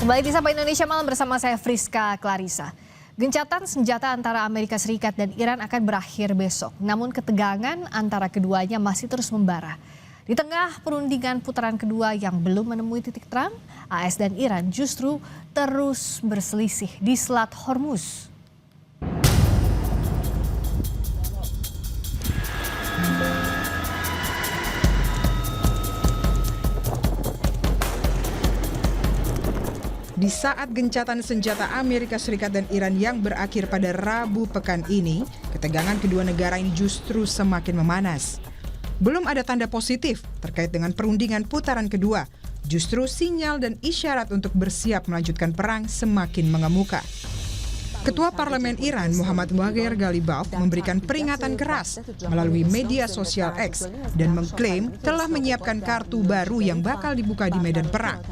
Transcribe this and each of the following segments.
Kembali di Sapa Indonesia Malam bersama saya Friska Clarissa. Gencatan senjata antara Amerika Serikat dan Iran akan berakhir besok. Namun ketegangan antara keduanya masih terus membara. Di tengah perundingan putaran kedua yang belum menemui titik terang, AS dan Iran justru terus berselisih di Selat Hormuz. Di saat gencatan senjata Amerika Serikat dan Iran yang berakhir pada Rabu pekan ini, ketegangan kedua negara ini justru semakin memanas. Belum ada tanda positif terkait dengan perundingan putaran kedua. Justru sinyal dan isyarat untuk bersiap melanjutkan perang semakin mengemuka. Ketua Parlemen Iran Muhammad Baghir Ghalibaf memberikan peringatan keras melalui media sosial X dan mengklaim telah menyiapkan kartu baru yang bakal dibuka di medan perang.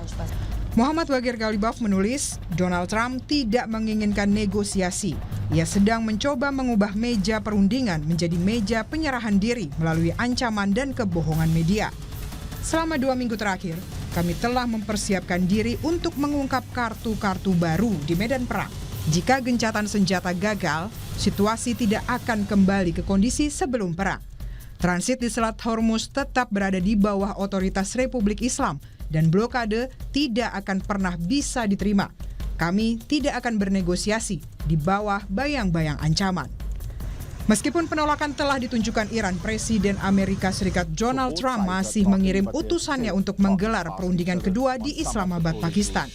Muhammad Baghir Ghalibaf menulis, Donald Trump tidak menginginkan negosiasi. Ia sedang mencoba mengubah meja perundingan menjadi meja penyerahan diri melalui ancaman dan kebohongan media. Selama 2 minggu terakhir, kami telah mempersiapkan diri untuk mengungkap kartu-kartu baru di medan perang. Jika gencatan senjata gagal, situasi tidak akan kembali ke kondisi sebelum perang. Transit di Selat Hormuz tetap berada di bawah otoritas Republik Islam dan blokade tidak akan pernah bisa diterima. Kami tidak akan bernegosiasi di bawah bayang-bayang ancaman. Meskipun penolakan telah ditunjukkan Iran, Presiden Amerika Serikat Donald Trump masih mengirim utusannya untuk menggelar perundingan kedua di Islamabad, Pakistan.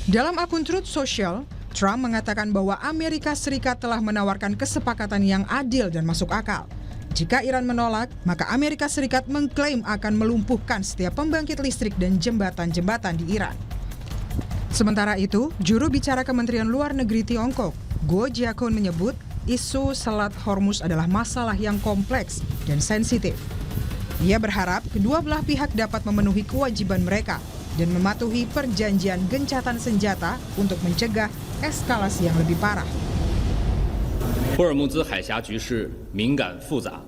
Dalam akun Truth Social, Trump mengatakan bahwa Amerika Serikat telah menawarkan kesepakatan yang adil dan masuk akal. Jika Iran menolak, maka Amerika Serikat mengklaim akan melumpuhkan setiap pembangkit listrik dan jembatan-jembatan di Iran. Sementara itu, juru bicara Kementerian Luar Negeri Tiongkok, Guo Jiakun menyebut isu Selat Hormuz adalah masalah yang kompleks dan sensitif. Ia berharap kedua belah pihak dapat memenuhi kewajiban mereka dan mematuhi perjanjian gencatan senjata untuk mencegah eskalasi yang lebih parah. 霍尔木兹海峡局势敏感复杂，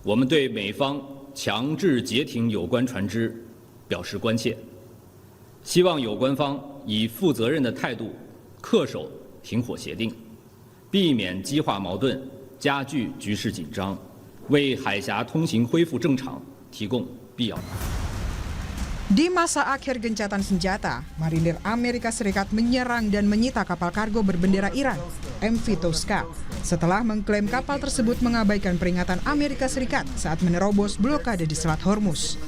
我们对美方强制截停有关船只表示关切，希望有关方以负责任的态度恪守停火协定，避免激化矛盾、加剧局势紧张，为海峡通行恢复正常提供必要。 Di masa akhir gencatan senjata, Marinir Amerika Serikat menyerang dan menyita kapal kargo berbendera Iran, MV Tosca, setelah mengklaim kapal tersebut mengabaikan peringatan Amerika Serikat saat menerobos blokade di Selat Hormuz.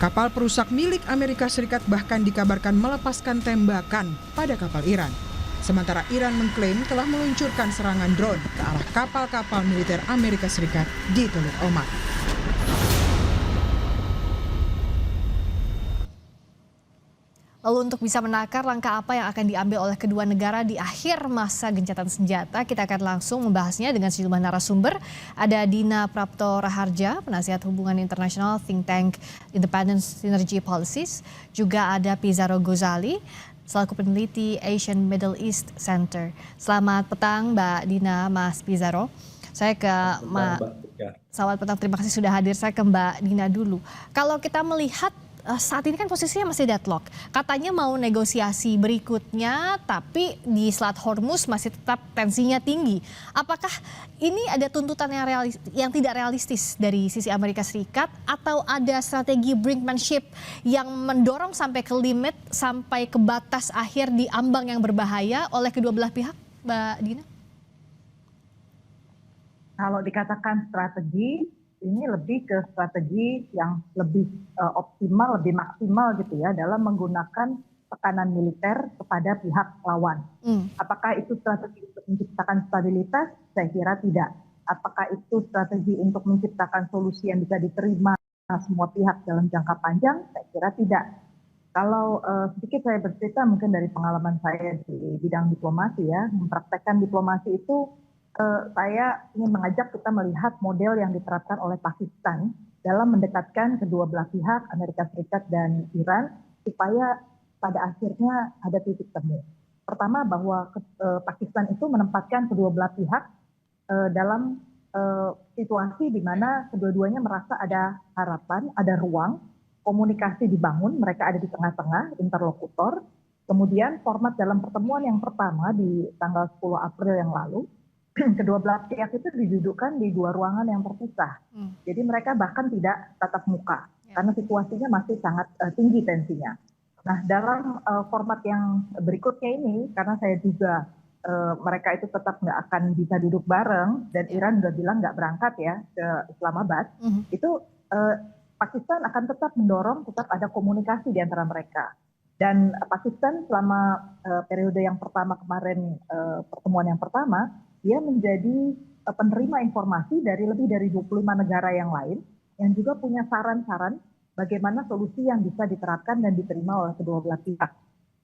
Kapal perusak milik Amerika Serikat bahkan dikabarkan melepaskan tembakan pada kapal Iran. Sementara Iran mengklaim telah meluncurkan serangan drone ke arah kapal-kapal militer Amerika Serikat di Teluk Oman. Lalu untuk bisa menakar langkah apa yang akan diambil oleh kedua negara di akhir masa gencatan senjata, kita akan langsung membahasnya dengan sejumlah narasumber. Ada Dina Prapto Raharja, penasihat hubungan internasional think tank Independent Synergy Policies. Juga ada Pizarro Gozali, selaku peneliti Asian Middle East Center. Selamat petang Mbak Dina, Mas Pizarro. Saya ke Selamat petang, terima kasih sudah hadir. Saya ke Mbak Dina dulu. Kalau kita melihat saat ini kan posisinya masih deadlock. Katanya mau negosiasi berikutnya, tapi di Selat Hormuz masih tetap tensinya tinggi. Apakah ini ada tuntutan yang tidak realistis dari sisi Amerika Serikat, atau ada strategi brinkmanship yang mendorong sampai ke limit, sampai ke batas akhir di ambang yang berbahaya oleh kedua belah pihak, Mbak Dina? Kalau dikatakan strategi, ini lebih ke strategi yang lebih optimal, lebih maksimal gitu ya, dalam menggunakan tekanan militer kepada pihak lawan. Apakah itu strategi untuk menciptakan stabilitas? Saya kira tidak. Apakah itu strategi untuk menciptakan solusi yang bisa diterima semua pihak dalam jangka panjang? Saya kira tidak. Kalau sedikit saya bercerita mungkin dari pengalaman saya di bidang diplomasi ya, mempraktekkan diplomasi itu, saya ingin mengajak kita melihat model yang diterapkan oleh Pakistan dalam mendekatkan kedua belah pihak, Amerika Serikat dan Iran, supaya pada akhirnya ada titik temu. Pertama, bahwa Pakistan itu menempatkan kedua belah pihak dalam situasi di mana kedua-duanya merasa ada harapan, ada ruang, komunikasi dibangun, mereka ada di tengah-tengah, interlokutor, Kemudian format dalam pertemuan yang pertama di tanggal 10 April yang lalu, kedua belah pihak itu didudukkan di 2 ruangan yang terpisah. Jadi mereka bahkan tidak tatap muka karena situasinya masih sangat tinggi tensinya. Nah, dalam format yang berikutnya ini, karena saya juga mereka itu tetap nggak akan bisa duduk bareng dan Iran udah bilang nggak berangkat ya ke Islamabad, itu Pakistan akan tetap mendorong tetap ada komunikasi di antara mereka. Dan Pakistan selama periode yang pertama kemarin, pertemuan yang pertama, dia menjadi penerima informasi dari lebih dari 25 negara yang lain yang juga punya saran-saran bagaimana solusi yang bisa diterapkan dan diterima oleh kedua belah pihak.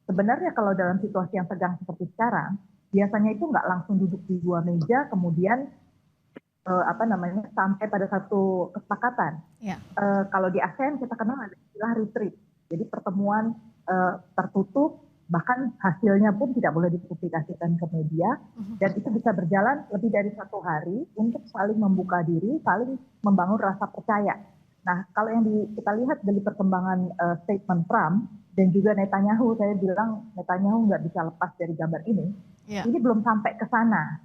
Sebenarnya kalau dalam situasi yang tegang seperti sekarang, biasanya itu nggak langsung duduk di 2 meja, kemudian sampai pada satu kesepakatan. Kalau di ASEAN kita kenal ada istilah retreat, jadi pertemuan tertutup, bahkan hasilnya pun tidak boleh dipublikasikan ke media, dan itu bisa berjalan lebih dari 1 hari untuk saling membuka diri, saling membangun rasa percaya. Nah, kalau yang kita lihat dari perkembangan statement Trump dan juga Netanyahu, saya bilang Netanyahu nggak bisa lepas dari gambar ini. Ini belum sampai ke sana.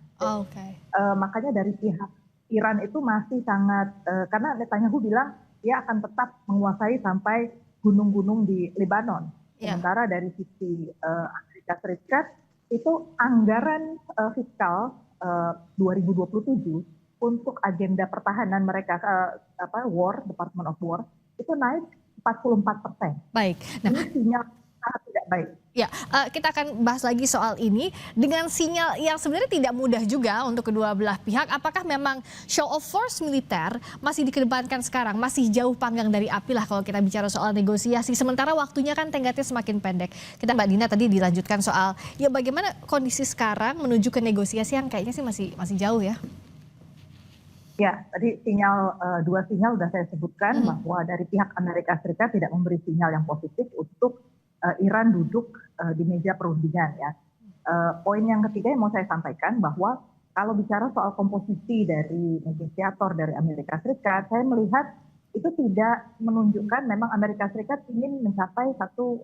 Makanya dari pihak Iran itu masih sangat, karena Netanyahu bilang dia akan tetap menguasai sampai gunung-gunung di Lebanon. Sementara dari sisi Amerika Serikat itu anggaran fiskal 2027 untuk agenda pertahanan mereka, Department of War, itu naik 44%. Baik. Nah, ini sinyal sangat tidak baik. Ya, kita akan bahas lagi soal ini dengan sinyal yang sebenarnya tidak mudah juga untuk kedua belah pihak. Apakah memang show of force militer masih dikedepankan sekarang? Masih jauh panggang dari api lah kalau kita bicara soal negosiasi. Sementara waktunya kan tenggatnya semakin pendek. Kita Mbak Dina tadi dilanjutkan soal ya bagaimana kondisi sekarang menuju ke negosiasi yang kayaknya sih masih jauh ya. Ya, tadi dua sinyal sudah saya sebutkan bahwa dari pihak Amerika Serikat tidak memberi sinyal yang positif untuk Iran duduk di meja perundingan ya. Poin yang ketiga yang mau saya sampaikan bahwa kalau bicara soal komposisi dari negosiator dari Amerika Serikat, saya melihat itu tidak menunjukkan memang Amerika Serikat ingin mencapai satu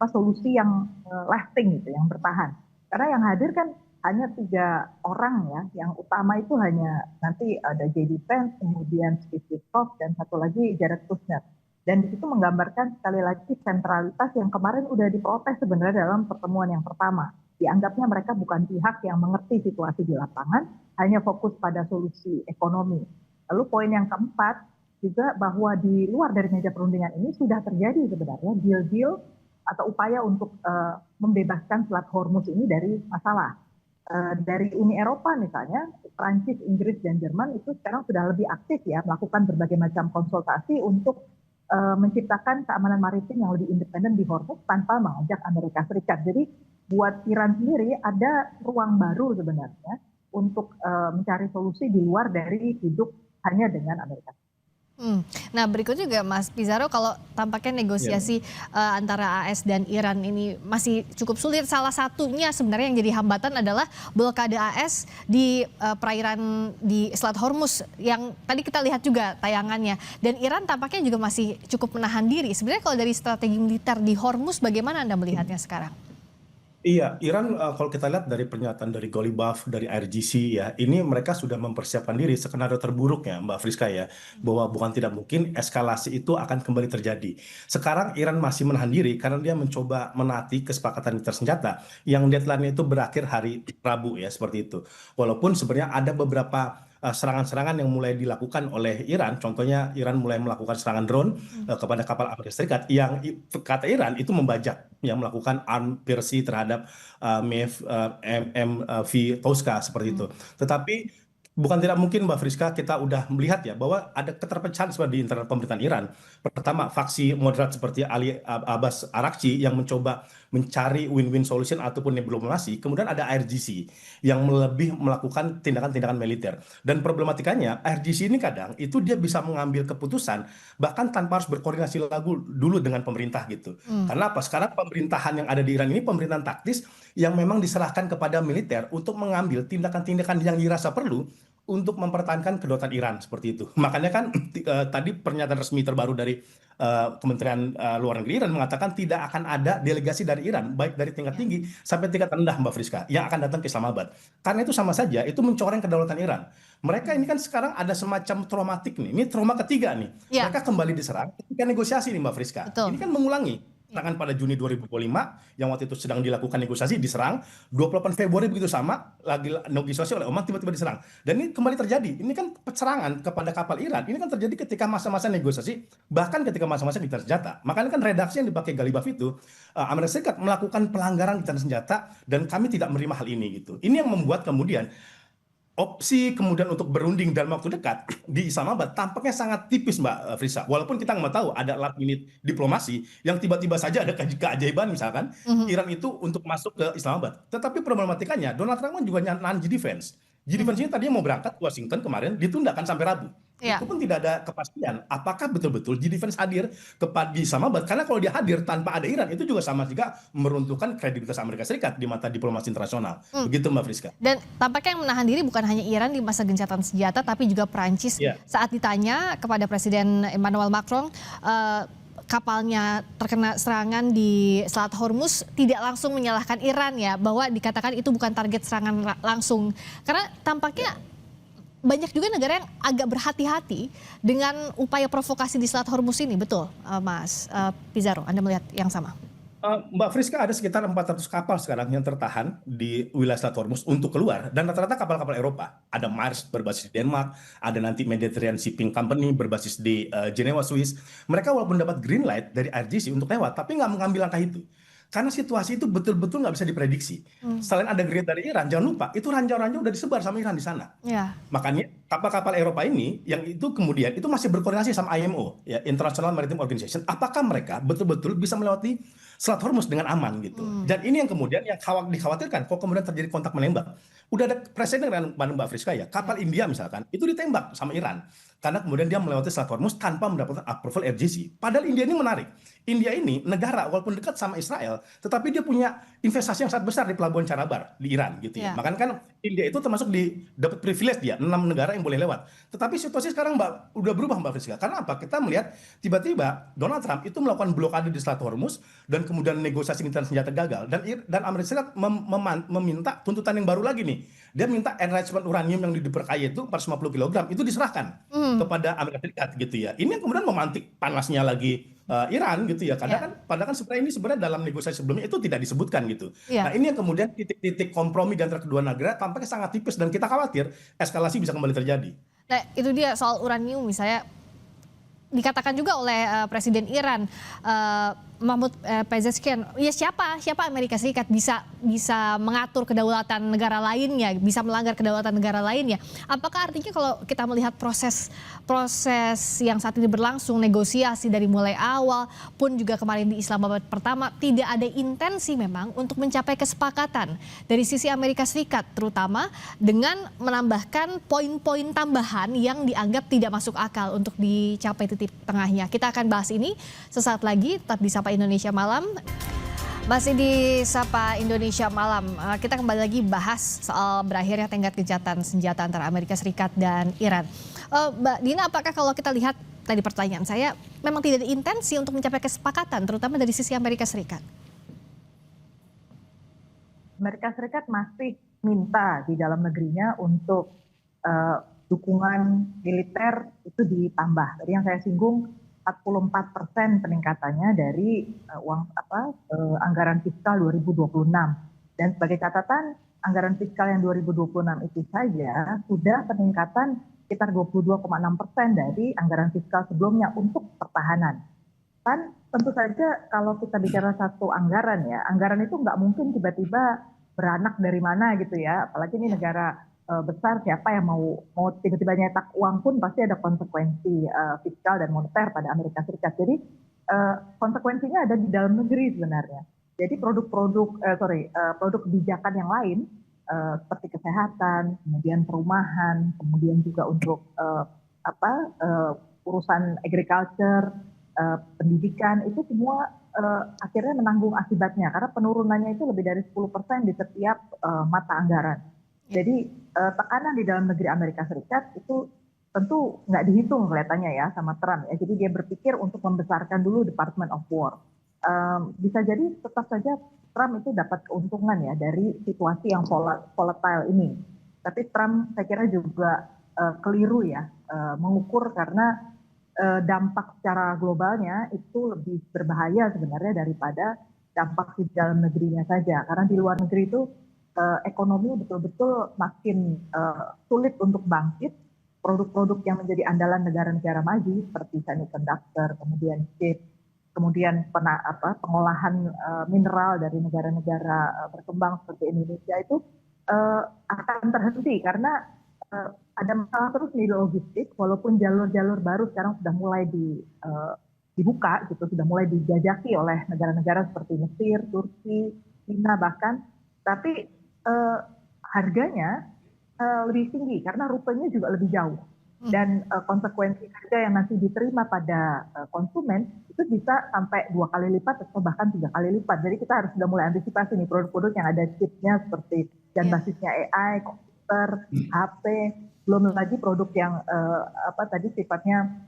solusi yang lasting gitu, yang bertahan. Karena yang hadir kan hanya 3 orang ya, yang utama itu hanya nanti ada JD Vance, kemudian Steve Witkoff, dan satu lagi Jared Kushner. Dan di situ menggambarkan sekali lagi sentralitas yang kemarin udah diprotes sebenarnya dalam pertemuan yang pertama. Dianggapnya mereka bukan pihak yang mengerti situasi di lapangan, hanya fokus pada solusi ekonomi. Lalu poin yang keempat juga bahwa di luar dari meja perundingan ini sudah terjadi sebenarnya deal-deal atau upaya untuk membebaskan Selat Hormuz ini dari masalah. Dari Uni Eropa misalnya, Prancis, Inggris, dan Jerman itu sekarang sudah lebih aktif ya melakukan berbagai macam konsultasi untuk menciptakan keamanan maritim yang lebih independen di Hormuz tanpa mengajak Amerika Serikat. Jadi buat Iran sendiri ada ruang baru sebenarnya untuk mencari solusi di luar dari hidup hanya dengan Amerika Serikat. Nah berikutnya juga Mas Pizarro, kalau tampaknya negosiasi antara AS dan Iran ini masih cukup sulit. Salah satunya sebenarnya yang jadi hambatan adalah blokade AS di perairan di Selat Hormuz yang tadi kita lihat juga tayangannya. Dan Iran tampaknya juga masih cukup menahan diri. Sebenarnya kalau dari strategi militer di Hormuz bagaimana Anda melihatnya sekarang? Iya, Iran kalau kita lihat dari pernyataan dari Golibaf, dari IRGC ya, ini mereka sudah mempersiapkan diri skenario terburuknya Mbak Friska ya, bahwa bukan tidak mungkin eskalasi itu akan kembali terjadi. Sekarang Iran masih menahan diri karena dia mencoba menaati kesepakatan militer senjata yang deadline-nya itu berakhir hari Rabu ya, seperti itu. Walaupun sebenarnya ada beberapa serangan-serangan yang mulai dilakukan oleh Iran, contohnya Iran mulai melakukan serangan drone kepada kapal Amerika Serikat yang kata Iran itu membajak yang melakukan arm piercing terhadap MV Tosca seperti itu. Tetapi bukan tidak mungkin Mbak Friska, kita udah melihat ya bahwa ada keterpecahan sebenarnya di internal pemerintahan Iran. Pertama, faksi moderat seperti Ali Abbas Araghchi yang mencoba mencari win-win solution ataupun diplomasi. Kemudian ada IRGC yang lebih melakukan tindakan-tindakan militer. Dan problematikanya IRGC ini kadang itu dia bisa mengambil keputusan bahkan tanpa harus berkoordinasi dulu dengan pemerintah gitu. Karena apa? Sekarang pemerintahan yang ada di Iran ini pemerintahan taktis yang memang diserahkan kepada militer untuk mengambil tindakan-tindakan yang dirasa perlu untuk mempertahankan kedaulatan Iran seperti itu. Makanya kan tadi pernyataan resmi terbaru dari Kementerian Luar Negeri Iran mengatakan tidak akan ada delegasi dari Iran, baik dari tingkat tinggi sampai tingkat rendah, Mbak Friska, yang akan datang ke Islamabad. Karena itu sama saja, itu mencoreng kedaulatan Iran. Mereka ini kan sekarang ada semacam traumatik nih, ini trauma ketiga nih. Ya, Mereka kembali diserang ketika negosiasi nih Mbak Friska. betul. Ini kan mengulangi serangan pada Juni 2025 yang waktu itu sedang dilakukan negosiasi diserang, 28 Februari begitu sama lagi negosiasi oleh Oman tiba-tiba diserang. Dan ini kembali terjadi. Ini kan serangan kepada kapal Iran. Ini kan terjadi ketika masa-masa negosiasi, bahkan ketika masa-masa gencatan senjata. Makanya kan redaksi yang dipakai Galibaf itu Amerika Serikat melakukan pelanggaran gencatan senjata dan kami tidak menerima hal ini gitu. Ini yang membuat kemudian opsi kemudian untuk berunding dalam waktu dekat di Islamabad tampaknya sangat tipis, Mbak Frisa. Walaupun kita nggak tahu ada last minute diplomasi yang tiba-tiba saja ada keajaiban misalkan Iran itu untuk masuk ke Islamabad. Tetapi problematikanya Donald Trump kan juga non G-defense. G-defense ini tadinya mau berangkat ke Washington kemarin ditundakan sampai Rabu. Ya. Itu pun tidak ada kepastian apakah betul-betul G-defense hadir di Islamabad. Karena kalau dia hadir tanpa ada Iran itu juga sama juga meruntuhkan kredibilitas Amerika Serikat di mata diplomasi internasional. Begitu Mbak Friska. Dan tampaknya yang menahan diri bukan hanya Iran di masa gencatan senjata, tapi juga Prancis. Saat ditanya kepada Presiden Emmanuel Macron, kapalnya terkena serangan di Selat Hormuz, tidak langsung menyalahkan Iran ya, bahwa dikatakan itu bukan target serangan langsung. Karena tampaknya banyak juga negara yang agak berhati-hati dengan upaya provokasi di Selat Hormuz ini, betul Mas Pizarro, Anda melihat yang sama? Mbak Friska, ada sekitar 400 kapal sekarang yang tertahan di wilayah Selat Hormuz untuk keluar, dan rata-rata kapal-kapal Eropa. Ada Maersk berbasis di Denmark, ada nanti Mediterranean Shipping Company berbasis di Jenewa, Swiss. Mereka walaupun dapat green light dari IRGC untuk lewat, tapi nggak mengambil langkah itu. Karena situasi itu betul-betul nggak bisa diprediksi. Selain ada green light dari Iran, jangan lupa itu ranjau-ranjau udah disebar sama Iran di sana. Ya. Makanya kapal-kapal Eropa ini yang itu kemudian itu masih berkoordinasi sama IMO, ya, International Maritime Organization. Apakah mereka betul-betul bisa melewati Selat Hormuz dengan aman gitu? Dan ini yang kemudian yang dikhawatirkan, kok kemudian terjadi kontak menembak. Udah ada presiden dengan Mbak Friska ya, kapal India misalkan itu ditembak sama Iran karena kemudian dia melewati Selat Hormuz tanpa mendapatkan approval RGC. Padahal India ini menarik. India ini negara walaupun dekat sama Israel, tetapi dia punya investasi yang sangat besar di pelabuhan Chanabar di Iran gitu ya. Makanya kan India itu termasuk dapat privilege dia 6 negara yang boleh lewat. Tetapi situasi sekarang udah berubah Mbak Friska. Karena apa? Kita melihat tiba-tiba Donald Trump itu melakukan blokade di Selat Hormuz dan kemudian negosiasi gencatan senjata gagal dan Amerika Serikat meminta tuntutan yang baru lagi nih. Dia minta enrichment uranium yang diperkaya itu 450 kg itu diserahkan kepada Amerika Serikat gitu ya. Ini yang kemudian memantik panasnya lagi Iran gitu ya. Karena padahal kan sebenarnya dalam negosiasi sebelumnya itu tidak disebutkan gitu. Nah, ini yang kemudian titik-titik kompromi di antara kedua negara tampaknya sangat tipis dan kita khawatir eskalasi bisa kembali terjadi. Nah, itu dia soal uranium misalnya dikatakan juga oleh Presiden Iran Mahmoud Pezeshkian, ya siapa Amerika Serikat bisa mengatur kedaulatan negara lainnya, bisa melanggar kedaulatan negara lainnya. Apakah artinya kalau kita melihat proses yang saat ini berlangsung, negosiasi dari mulai awal pun juga kemarin di Islamabad pertama, tidak ada intensi memang untuk mencapai kesepakatan dari sisi Amerika Serikat, terutama dengan menambahkan poin-poin tambahan yang dianggap tidak masuk akal untuk dicapai titik tengahnya. Kita akan bahas ini sesaat lagi, tetap di Sapa Indonesia Malam. Masih di Sapa Indonesia Malam, kita kembali lagi bahas soal berakhirnya tenggat gencatan senjata antara Amerika Serikat dan Iran. Mbak Dina, apakah kalau kita lihat tadi pertanyaan saya, memang tidak ada intensi untuk mencapai kesepakatan, terutama dari sisi Amerika Serikat? Amerika Serikat masih minta di dalam negerinya untuk dukungan militer itu ditambah. Tadi yang saya singgung, 44% peningkatannya dari anggaran fiskal 2026. Dan sebagai catatan, anggaran fiskal yang 2026 itu saja sudah peningkatan sekitar 22,6% dari anggaran fiskal sebelumnya untuk pertahanan. Kan tentu saja kalau kita bicara satu anggaran ya, anggaran itu nggak mungkin tiba-tiba beranak dari mana gitu ya, apalagi ini negara besar, siapa yang mau tiba-tiba nyetak uang pun pasti ada konsekuensi fiskal dan moneter pada Amerika Serikat. Jadi konsekuensinya ada di dalam negeri sebenarnya. Jadi produk kebijakan yang lain seperti kesehatan, kemudian perumahan, kemudian juga untuk urusan agriculture, pendidikan, itu semua akhirnya menanggung akibatnya karena penurunannya itu lebih dari 10% di setiap mata anggaran. Jadi tekanan di dalam negeri Amerika Serikat itu tentu nggak dihitung kelihatannya ya sama Trump ya. Jadi dia berpikir untuk membesarkan dulu Department of War. Bisa jadi tetap saja Trump itu dapat keuntungan ya dari situasi yang volatile ini. Tapi Trump saya kira juga keliru ya mengukur karena dampak secara globalnya itu lebih berbahaya sebenarnya daripada dampak di dalam negerinya saja. Karena di luar negeri itu ekonomi betul-betul makin sulit untuk bangkit. Produk-produk yang menjadi andalan negara-negara maju seperti semiconductor, kemudian chip, kemudian pengolahan mineral dari negara-negara berkembang seperti Indonesia itu akan terhenti karena ada masalah terus di logistik, walaupun jalur-jalur baru sekarang sudah mulai dibuka, gitu, sudah mulai dijajaki oleh negara-negara seperti Mesir, Turki, China bahkan, tapi harganya lebih tinggi karena rutenya juga lebih jauh dan konsekuensi harga yang nanti diterima pada konsumen itu bisa sampai 2 kali lipat atau bahkan 3 kali lipat. Jadi kita harus sudah mulai antisipasi nih produk-produk yang ada chipnya seperti dan basisnya AI, komputer, HP, belum lagi produk yang tadi sifatnya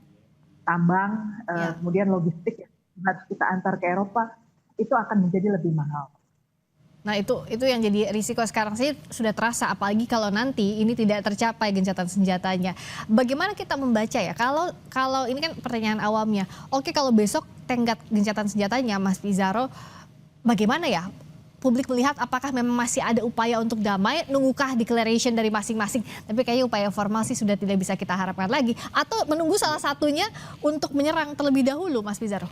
tambang, kemudian logistik yang harus kita antar ke Eropa itu akan menjadi lebih mahal. Nah itu yang jadi risiko sekarang sih sudah terasa, apalagi kalau nanti ini tidak tercapai gencatan senjatanya. Bagaimana kita membaca ya? Kalau ini kan pertanyaan awamnya. Oke, kalau besok tenggat gencatan senjatanya, Mas Pizarro, bagaimana ya? Publik melihat apakah memang masih ada upaya untuk damai, nungukah declaration dari masing-masing. Tapi kayaknya upaya formal sih sudah tidak bisa kita harapkan lagi. Atau menunggu salah satunya untuk menyerang terlebih dahulu, Mas Pizarro.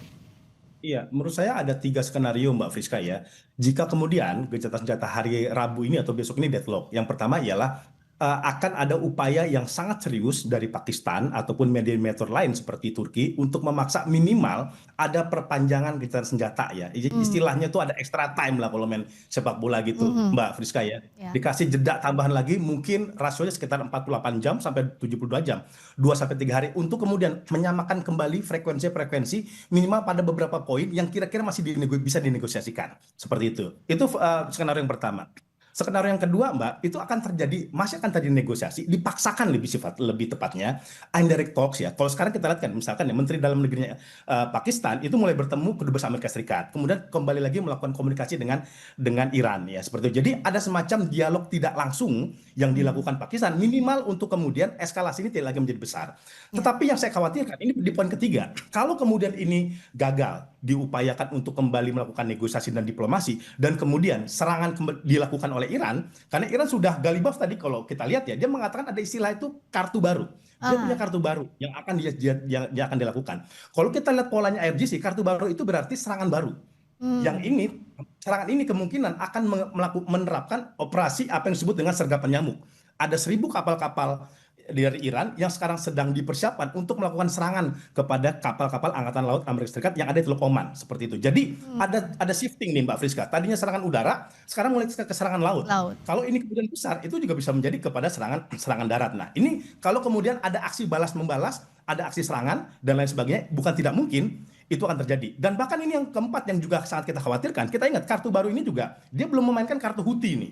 Iya, menurut saya ada 3 skenario Mbak Friska ya. Jika kemudian gencatan senjata hari Rabu ini atau besok ini deadlock. Yang pertama ialah akan ada upaya yang sangat serius dari Pakistan ataupun mediator lain seperti Turki untuk memaksa minimal ada perpanjangan gencatan senjata ya. Istilahnya itu ada extra time lah kalau main sepak bola gitu, Mbak Friska ya. Dikasih jeda tambahan lagi mungkin rasionya sekitar 48 jam sampai 72 jam. 2 sampai 3 hari untuk kemudian menyamakan kembali frekuensi minimal pada beberapa poin yang kira-kira masih bisa dinegosiasikan. Seperti itu. Itu skenario yang pertama. Skenario yang kedua, Mbak, itu masih akan terjadi negosiasi, dipaksakan lebih tepatnya, indirect talks ya. Kalau sekarang kita lihat kan, misalkan ya, Menteri Dalam Negerinya Pakistan itu mulai bertemu kedubes Amerika Serikat, kemudian kembali lagi melakukan komunikasi dengan Iran ya, seperti itu. Jadi ada semacam dialog tidak langsung yang dilakukan Pakistan, minimal untuk kemudian eskalasi ini tidak lagi menjadi besar. Tetapi yang saya khawatirkan, ini di poin ketiga, kalau kemudian ini gagal, diupayakan untuk kembali melakukan negosiasi dan diplomasi dan kemudian serangan dilakukan oleh Iran karena Iran sudah galibaf tadi kalau kita lihat ya dia mengatakan ada istilah itu kartu baru. Dia punya kartu baru yang akan dilakukan. Kalau kita lihat polanya IRGC, kartu baru itu berarti serangan baru. Serangan ini kemungkinan akan menerapkan operasi apa yang disebut dengan sergapan nyamuk. Ada 1.000 kapal-kapal dari Iran yang sekarang sedang dipersiapkan untuk melakukan serangan kepada kapal-kapal Angkatan Laut Amerika Serikat yang ada di Teluk Oman seperti itu. Jadi ada shifting nih Mbak Friska. Tadinya serangan udara, sekarang mulai ke serangan laut. Kalau ini kemudian besar, itu juga bisa menjadi kepada serangan darat. Nah, ini kalau kemudian ada aksi balas membalas, ada aksi serangan dan lain sebagainya, bukan tidak mungkin itu akan terjadi. Dan bahkan ini yang keempat yang juga sangat kita khawatirkan. Kita ingat kartu baru ini juga dia belum memainkan kartu Houthi ini,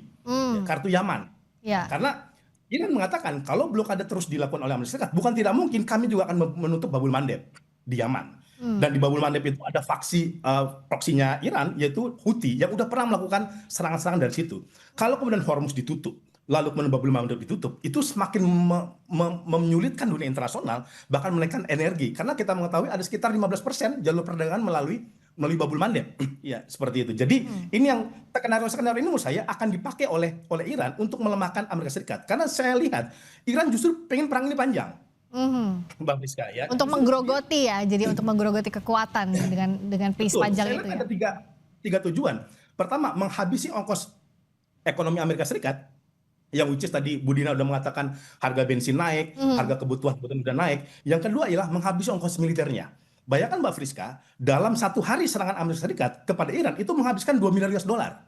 kartu Yaman. Karena Iran mengatakan kalau blokade terus dilakukan oleh Amerika Serikat, bukan tidak mungkin kami juga akan menutup Babul Mandeb di Yaman. Dan di Babul Mandeb itu ada faksi proksinya Iran yaitu Houthi yang udah pernah melakukan serangan-serangan dari situ. Kalau kemudian Hormuz ditutup, lalu kemudian Babul Mandeb ditutup, itu semakin menyulitkan dunia internasional, bahkan menaikkan energi. Karena kita mengetahui ada sekitar 15% jalur perdagangan melalui Babul Mandeb, ya seperti itu. Jadi ini yang skenario ini menurut saya akan dipakai oleh Iran untuk melemahkan Amerika Serikat. Karena saya lihat Iran justru pengen perang ini panjang, Mbak Friska ya. Untuk menggerogoti ya, jadi untuk menggerogoti kekuatan dengan pace panjang itu. Ada tiga tujuan. Pertama, menghabisi ongkos ekonomi Amerika Serikat. Yang which is tadi Budina udah mengatakan harga bensin naik, harga kebutuhan udah naik. Yang kedua ialah menghabisi ongkos militernya. Bayangkan Mbak Friska, dalam 1 hari serangan Amerika Serikat kepada Iran itu menghabiskan 2 miliar US dollar.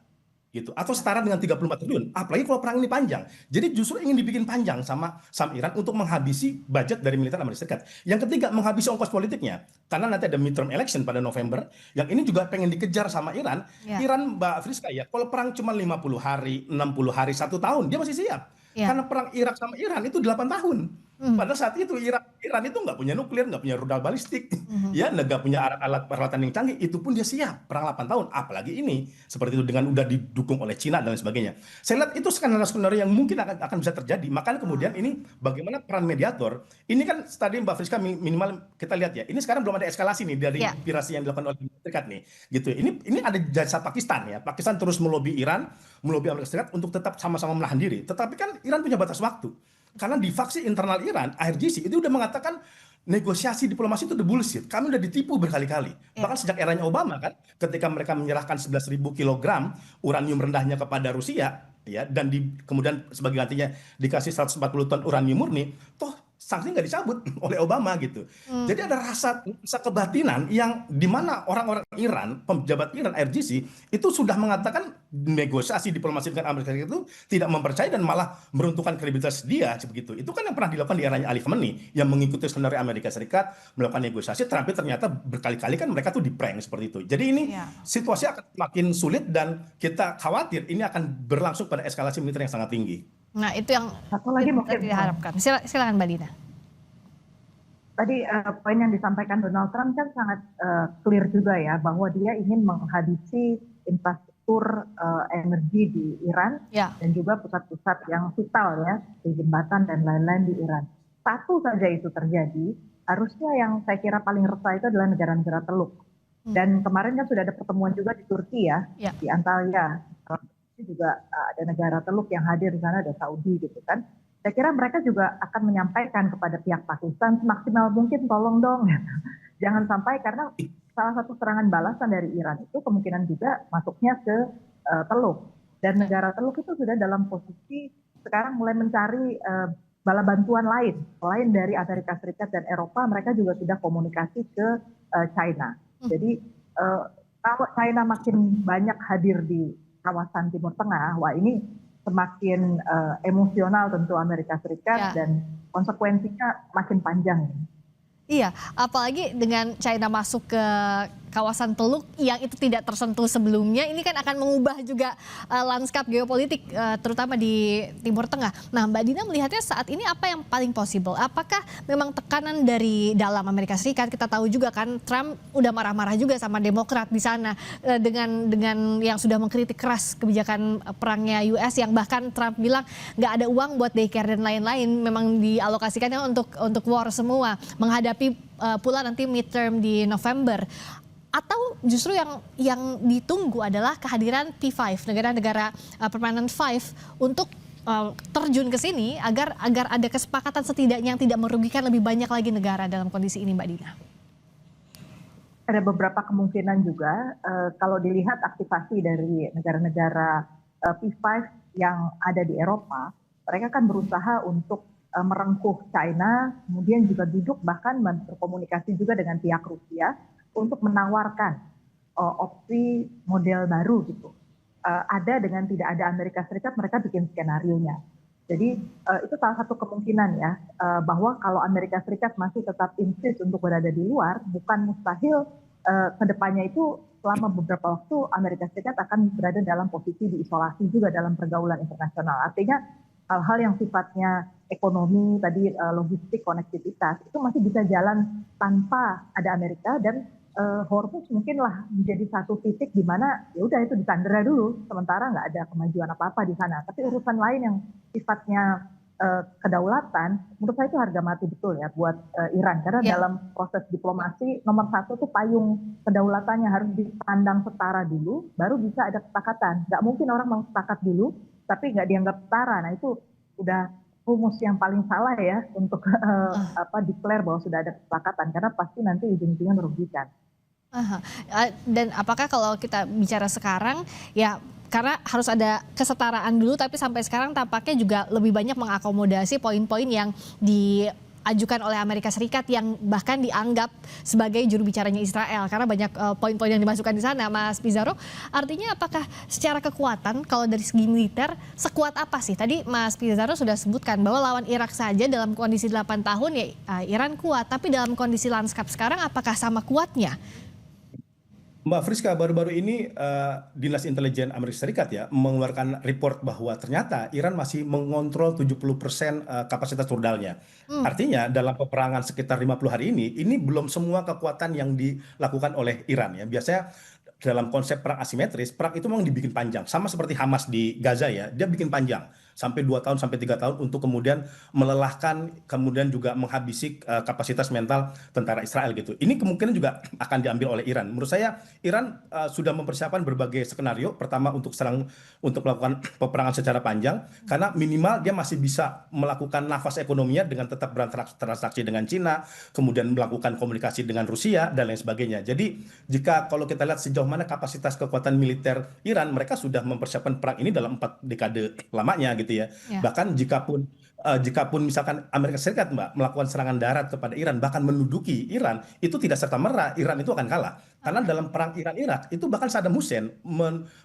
Gitu, atau setara dengan 34 triliun. Apalagi kalau perang ini panjang. Jadi justru ingin dibikin panjang sama Iran untuk menghabisi budget dari militer Amerika Serikat. Yang ketiga, menghabisi ongkos politiknya. Karena nanti ada midterm election pada November, yang ini juga pengen dikejar sama Iran. Iran, Mbak Friska ya, kalau perang cuma 50 hari, 60 hari, 1 tahun, dia masih siap. Ya. Karena perang Irak sama Iran itu 8 tahun. Pada saat itu Iran itu nggak punya nuklir, nggak punya rudal balistik, ya, nggak punya alat-alat peralatan yang canggih. Itu pun dia siap perang 8 tahun. Apalagi ini seperti itu dengan udah didukung oleh Cina dan lain sebagainya. Saya lihat itu skenario-skenario yang mungkin akan bisa terjadi. Makanya kemudian ini bagaimana peran mediator. Ini kan tadi Mbak Friska minimal kita lihat ya. Ini sekarang belum ada eskalasi nih dari pirasi yang dilakukan oleh Amerika Serikat nih. Gitu. Ini ada jasa Pakistan ya. Pakistan terus melobi Iran, melobi Amerika Serikat untuk tetap sama-sama menahan diri. Tetapi kan Iran punya batas waktu. Karena di faksi internal Iran, IRGC itu udah mengatakan negosiasi diplomasi itu udah bullshit. Kami udah ditipu berkali-kali. Bahkan sejak eranya Obama kan, ketika mereka menyerahkan 11.000 kilogram uranium rendahnya kepada Rusia, ya, dan kemudian sebagai gantinya dikasih 140 ton uranium murni, toh sanksi nggak dicabut oleh Obama gitu. Jadi ada rasa kebatinan yang dimana orang-orang Iran, pejabat Iran, IRGC itu sudah mengatakan negosiasi diplomasi dengan Amerika Serikat itu tidak mempercayai dan malah meruntuhkan kredibilitas dia begitu. Itu kan yang pernah dilakukan di eranya Ali Khamenei yang mengikuti skenario Amerika Serikat melakukan negosiasi, tapi ternyata berkali-kali kan mereka tuh di-prank seperti itu. Jadi ini situasi akan makin sulit dan kita khawatir ini akan berlangsung pada eskalasi militer yang sangat tinggi. Nah, itu yang Satu lagi mungkin diharapkan. Silakan Mbak Dina. Tadi poin yang disampaikan Donald Trump kan sangat clear juga ya, bahwa dia ingin menghabisi infrastruktur energi di Iran dan juga pusat-pusat yang vital ya, di jembatan dan lain-lain di Iran. Satu saja itu terjadi, harusnya yang saya kira paling resah itu adalah negara-negara Teluk. Dan kemarin kan sudah ada pertemuan juga di Turki ya, di Antalya. Juga ada negara Teluk yang hadir di sana, ada Saudi gitu kan. Saya kira mereka juga akan menyampaikan kepada pihak Pakistan semaksimal mungkin tolong dong, jangan sampai, karena salah satu serangan balasan dari Iran itu kemungkinan juga masuknya ke Teluk, dan negara Teluk itu sudah dalam posisi sekarang mulai mencari bala bantuan lain selain dari Amerika Serikat dan Eropa. Mereka juga sudah komunikasi ke China. Jadi kalau China makin banyak hadir di kawasan Timur Tengah, wah ini semakin emosional tentu Amerika Serikat dan konsekuensinya makin panjang. Iya, apalagi dengan China masuk ke kawasan Teluk yang itu tidak tersentuh sebelumnya, ini kan akan mengubah juga lanskap geopolitik terutama di Timur Tengah. Nah, Mbak Dina melihatnya saat ini apa yang paling possible? Apakah memang tekanan dari dalam Amerika Serikat? Kita tahu juga kan Trump udah marah-marah juga sama Demokrat di sana dengan yang sudah mengkritik keras kebijakan perangnya US, yang bahkan Trump bilang nggak ada uang buat daycare dan lain-lain, memang dialokasikannya untuk war semua, menghadapi pula nanti midterm di November. Atau justru yang ditunggu adalah kehadiran P5, negara-negara permanent 5 untuk terjun ke sini agar ada kesepakatan setidaknya yang tidak merugikan lebih banyak lagi negara dalam kondisi ini, Mbak Dina. Ada beberapa kemungkinan juga kalau dilihat aktivasi dari negara-negara P5 yang ada di Eropa, mereka kan berusaha untuk merengkuh China, kemudian juga duduk bahkan berkomunikasi juga dengan pihak Rusia untuk menawarkan opsi model baru gitu. Ada dengan tidak ada Amerika Serikat, mereka bikin skenario-nya. Jadi itu salah satu kemungkinan ya, bahwa kalau Amerika Serikat masih tetap insist untuk berada di luar, bukan mustahil kedepannya itu selama beberapa waktu Amerika Serikat akan berada dalam posisi diisolasi juga dalam pergaulan internasional. Artinya hal-hal yang sifatnya ekonomi, tadi logistik, konektivitas, itu masih bisa jalan tanpa ada Amerika, dan Hormuz mungkinlah menjadi satu titik di mana ya udah itu disandera dulu, sementara nggak ada kemajuan apa-apa di sana. Tapi urusan lain yang sifatnya kedaulatan, menurut saya itu harga mati betul ya buat Iran, karena dalam proses diplomasi nomor satu tuh payung kedaulatannya harus dipandang setara dulu, baru bisa ada kesepakatan. Nggak mungkin orang mau sepakat dulu, tapi nggak dianggap setara. Nah itu udah rumus yang paling salah ya untuk declare bahwa sudah ada kesepakatan, karena pasti nanti ujung-ujungnya merugikan. Dan apakah kalau kita bicara sekarang ya karena harus ada kesetaraan dulu, tapi sampai sekarang tampaknya juga lebih banyak mengakomodasi poin-poin yang diajukan oleh Amerika Serikat yang bahkan dianggap sebagai juru bicaranya Israel karena banyak poin-poin yang dimasukkan di sana, Mas Pizarro. Artinya apakah secara kekuatan kalau dari segi militer sekuat apa sih? Tadi Mas Pizarro sudah sebutkan bahwa lawan Irak saja dalam kondisi 8 tahun ya Iran kuat, tapi dalam kondisi lanskap sekarang apakah sama kuatnya? Mbak Friska, baru-baru ini Dinas Intelijen Amerika Serikat ya mengeluarkan report bahwa ternyata Iran masih mengontrol 70% kapasitas rudalnya. Artinya dalam peperangan sekitar 50 hari ini belum semua kekuatan yang dilakukan oleh Iran ya. Biasanya dalam konsep perang asimetris, perang itu memang dibikin panjang. Sama seperti Hamas di Gaza ya, dia bikin panjang. Sampai 2 tahun, sampai 3 tahun untuk kemudian melelahkan, kemudian juga menghabisi kapasitas mental tentara Israel gitu. Ini kemungkinan juga akan diambil oleh Iran. Menurut saya, Iran sudah mempersiapkan berbagai skenario. Pertama untuk melakukan peperangan secara panjang, karena minimal dia masih bisa melakukan nafas ekonominya dengan tetap bertransaksi dengan Cina, kemudian melakukan komunikasi dengan Rusia, dan lain sebagainya. Jadi, kalau kita lihat sejauh mana kapasitas kekuatan militer Iran, mereka sudah mempersiapkan perang ini dalam 4 dekade lamanya gitu ya. Bahkan jikapun misalkan Amerika Serikat melakukan serangan darat kepada Iran, bahkan menduduki Iran, itu tidak serta-merta Iran itu akan kalah. Karena dalam perang Iran-Irak itu bahkan Saddam Hussein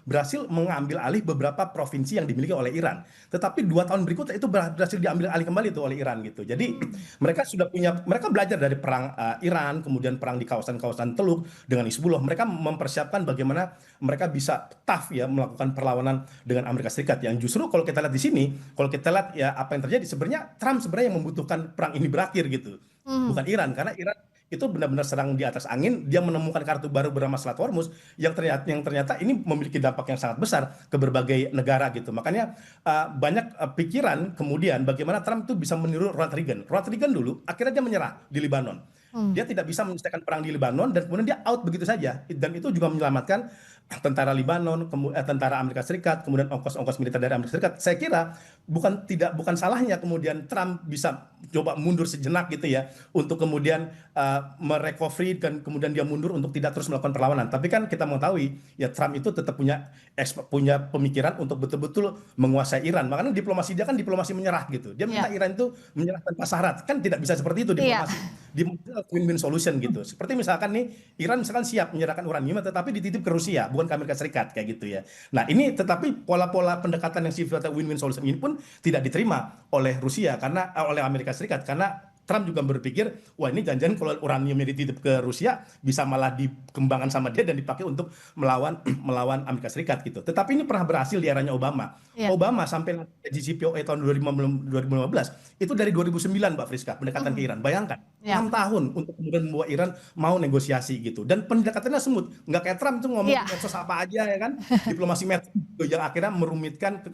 berhasil mengambil alih beberapa provinsi yang dimiliki oleh Iran. Tetapi 2 tahun berikutnya itu berhasil diambil alih kembali itu oleh Iran gitu. Jadi mereka belajar dari perang Iran, kemudian perang di kawasan-kawasan Teluk dengan Hizbullah. Mereka mempersiapkan bagaimana mereka bisa tough ya melakukan perlawanan dengan Amerika Serikat. Yang justru kalau kita lihat di sini, kalau kita lihat ya apa yang terjadi, sebenarnya Trump sebenarnya yang membutuhkan perang ini berakhir gitu. Bukan Iran, karena Iran itu benar-benar serang di atas angin. Dia menemukan kartu baru bernama Selat Hormuz yang ternyata ini memiliki dampak yang sangat besar ke berbagai negara gitu. Makanya banyak pikiran kemudian bagaimana Trump itu bisa meniru Ronald Reagan. Ronald Reagan dulu akhirnya dia menyerah di Lebanon. Dia tidak bisa menyelesaikan perang di Lebanon dan kemudian dia out begitu saja. Dan itu juga menyelamatkan tentara Lebanon, tentara Amerika Serikat, kemudian ongkos-ongkos militer dari Amerika Serikat. Saya kira bukan salahnya kemudian Trump bisa coba mundur sejenak gitu ya untuk kemudian merecovery dan kemudian dia mundur untuk tidak terus melakukan perlawanan. Tapi kan kita mengetahui ya Trump itu tetap punya pemikiran untuk betul-betul menguasai Iran. Makanya diplomasi dia kan diplomasi menyerah gitu. Dia minta Iran itu menyerah tanpa syarat. Kan tidak bisa seperti itu diplomasi. Win-win solution gitu. Seperti misalkan nih Iran misalkan siap menyerahkan uranium tetapi dititip ke Rusia, bukan ke Amerika Serikat kayak gitu ya. Nah, ini tetapi pola-pola pendekatan yang sifatnya win-win solution ini pun tidak diterima oleh Rusia karena oleh Amerika Serikat karena Trump juga berpikir, wah ini jangan-jangan kalau uraniumnya dititip ke Rusia bisa malah dikembangkan sama dia dan dipakai untuk melawan Amerika Serikat gitu. Tetapi ini pernah berhasil di eranya Obama. Obama sampai JCPOA tahun 2015 itu dari 2009 Mbak Friska pendekatan ke Iran. Bayangkan 6 tahun untuk kemudian membawa Iran mau negosiasi gitu. Dan pendekatannya smooth, nggak kayak Trump itu ngomong medsos apa aja ya kan, diplomasi metode yang akhirnya merumitkan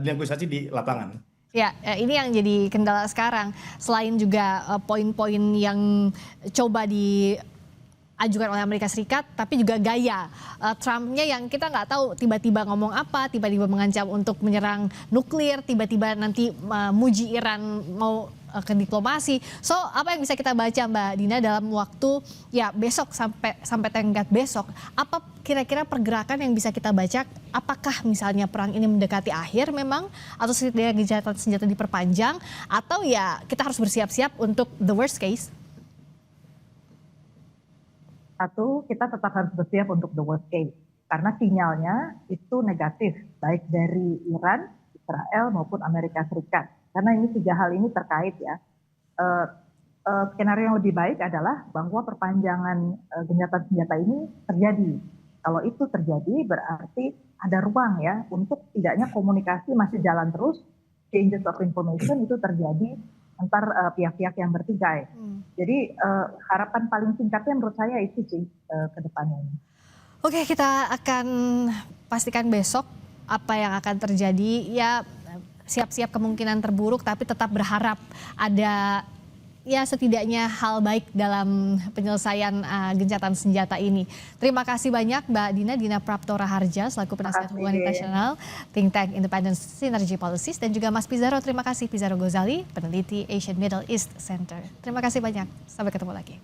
negosiasi di lapangan. Ya, ini yang jadi kendala sekarang. Selain juga poin-poin yang coba diajukan oleh Amerika Serikat, tapi juga gaya Trumpnya yang kita nggak tahu tiba-tiba ngomong apa, tiba-tiba mengancam untuk menyerang nuklir, tiba-tiba nanti muji Iran mau ke diplomasi. So, apa yang bisa kita baca Mbak Dina dalam waktu ya besok sampai tenggat besok? Apa kira-kira pergerakan yang bisa kita baca? Apakah misalnya perang ini mendekati akhir memang atau setidaknya gencatan senjata diperpanjang atau ya kita harus bersiap-siap untuk the worst case? Satu, kita tetap harus bersiap untuk the worst case karena sinyalnya itu negatif baik dari Iran, Israel maupun Amerika Serikat. Karena ini 3 hal ini terkait ya. Skenario yang lebih baik adalah bahwa perpanjangan gencatan senjata ini terjadi. Kalau itu terjadi berarti ada ruang ya untuk tidaknya komunikasi masih jalan terus, exchanges of information itu terjadi antar pihak-pihak yang bertikai. Jadi harapan paling singkatnya menurut saya itu sih ke depannya. Oke, kita akan pastikan besok apa yang akan terjadi. Ya siap-siap kemungkinan terburuk tapi tetap berharap ada ya setidaknya hal baik dalam penyelesaian gencatan senjata ini. Terima kasih banyak Mbak Dina Prapto Raharja selaku penasihat hubungan internasional Think Tank Independent Synergy Policies dan juga Mas Pizarro, terima kasih Pizarro Gozali, peneliti Asian Middle East Center. Terima kasih banyak, sampai ketemu lagi.